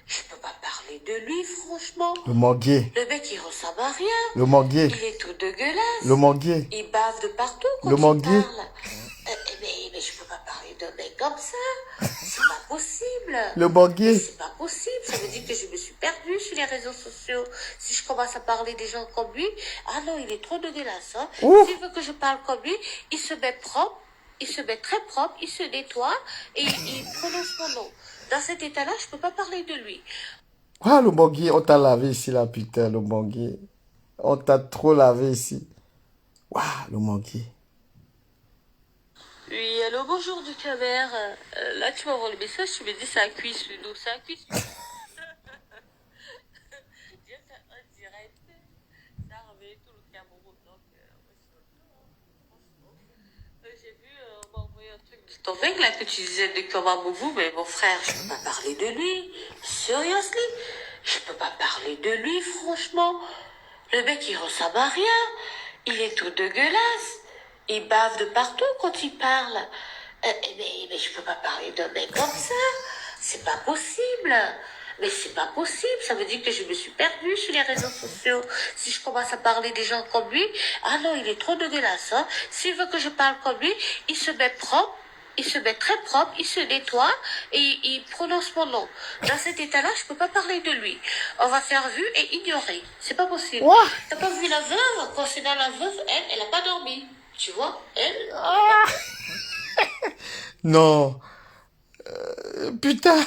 je peux pas parler de lui, franchement. Le manguier. Le mec il ressemble à rien, Le manguier. il est tout dégueulasse, Le manguier. il bave de partout quand Le il manguier. parle. Mais je peux pas parler d'un mec comme ça, c'est pas possible. Le manguier. C'est pas possible, ça veut dire que je me suis perdue sur les réseaux sociaux. Si je commence à parler des gens comme lui, ah non, il est trop dégueulasse. Hein. Ouf. S'il veut que je parle comme lui, il se met propre, il se met très propre, il se nettoie et il prononce mon nom. Dans cet état-là, je peux pas parler de lui. Ah, le manguier, on t'a lavé ici là, putain, le manguier. On t'a trop lavé ici. Waouh, le manguier. Oui, allô, bonjour du caméra. Là, tu m'envoies le message, tu me dis ça cuit sur nous, ça cuit sur nous. J'ai fait un direct, ça a réveillé tout le Cameroun, donc moi je suis content, franchement. J'ai vu, on m'a envoyé un truc de ton mec là que tu disais de comme un boubou, mais mon frère, je peux pas parler de lui. Seriously, je peux pas parler de lui, franchement. Le mec il ressemble à rien, il est tout dégueulasse. Il bave de partout quand il parle. Mais je peux pas parler d'un mec comme ça. C'est pas possible. Mais c'est pas possible. Ça veut dire que je me suis perdue sur les réseaux sociaux. Si je commence à parler des gens comme lui, ah non, il est trop dégueulasse. Hein. S'il veut que je parle comme lui, il se met propre. Il se met très propre, il se nettoie et il prononce mon nom. Dans cet état-là, je peux pas parler de lui. On va faire vue et ignorer. C'est pas possible. Ouah. T'as pas vu la veuve? Quand c'est dans la veuve, elle a pas dormi. Tu vois, elle... Ah. Non. Putain.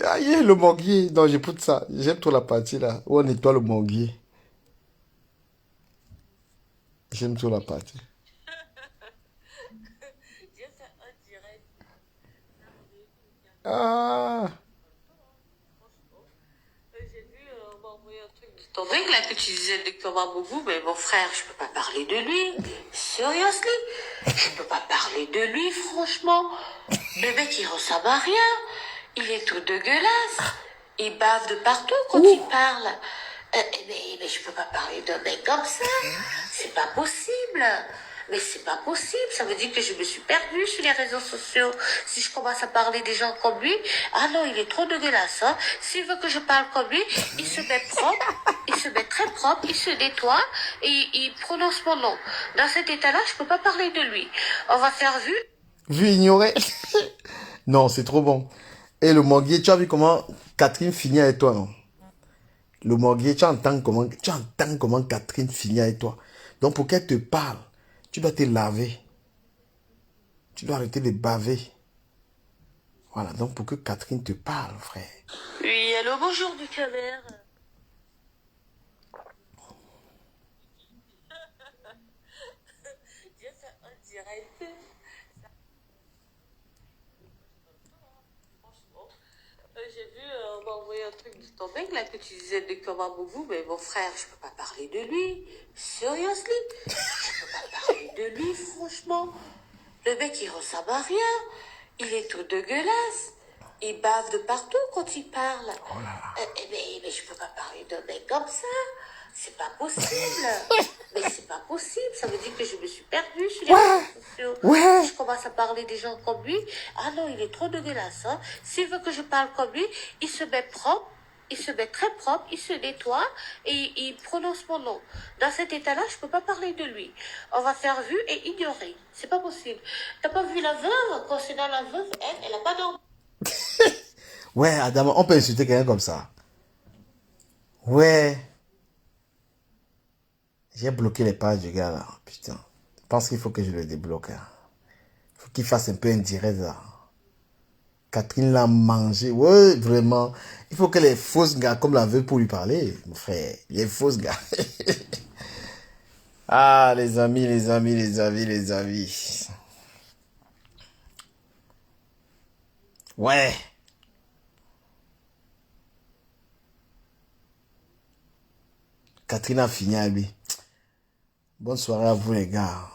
Aïe, le manguier. Non, j'écoute ça. J'aime trop la partie là où on nettoie le manguier. J'aime trop la partie. J'ai fait un direct. Ah. J'ai vu, on m'a envoyé un truc de ton mec là que tu disais de comme un boubou, mais mon frère, je peux pas parler de lui. Seriously, je peux pas parler de lui, franchement. Le mec, il ressemble à rien. Il est tout dégueulasse. Il bave de partout quand il parle. Mais je peux pas parler d'un mec comme ça. C'est pas possible. Mais c'est pas possible. Ça veut dire que je me suis perdue sur les réseaux sociaux. Si je commence à parler des gens comme lui, ah non, il est trop dégueulasse. Hein. S'il veut que je parle comme lui, il se met propre, il se met très propre, il se nettoie et il prononce mon nom. Dans cet état-là, je peux pas parler de lui. On va faire vue. Vu ignorer. Non, c'est trop bon. Et le manguier, tu as vu comment Catherine finit avec toi, non? Le manguier, tu entends comment Catherine finit avec toi. Donc, pour qu'elle te parle, tu dois te laver. Tu dois arrêter de baver. Voilà, donc pour que Catherine te parle, frère. Oui, allô, bonjour du caméra. J'ai fait un direct. Franchement, j'ai vu, on m'a envoyé un truc de ton mec là que tu disais de comme un boubou, mais mon frère, je peux pas parler de lui. Seriously, je peux pas parler de lui, franchement. Le mec, il ressemble à rien. Il est tout dégueulasse. Il bave de partout quand il parle. Oh là là. Mais je peux pas parler d'un mec comme ça. C'est pas possible. Mais c'est pas possible. Ça veut dire que je me suis perdue sur les réseaux sociaux. Ouais. Si je commence à parler des gens comme lui, ah non, il est trop dégueulasse. Hein. S'il veut que je parle comme lui, il se met propre, il se met très propre, il se nettoie et il prononce mon nom. Dans cet état-là, je peux pas parler de lui. On va faire vue et ignorer. C'est pas possible. T'as pas vu la veuve? Concernant la veuve, elle a pas dormi. Ouais, Adam, on peut insulter quelqu'un comme ça. Ouais. J'ai bloqué les pages du gars là. Putain. Je pense qu'il faut que je le débloque. Il faut qu'il fasse un peu indirect là. Catherine l'a mangé. Ouais, vraiment. Il faut que les fausses gars comme la veut pour lui parler. Mon frère. Les fausses gars. Ah, les amis, les amis, les amis, les amis. Ouais. Catherine a fini à lui. Bonne soirée à vous les gars.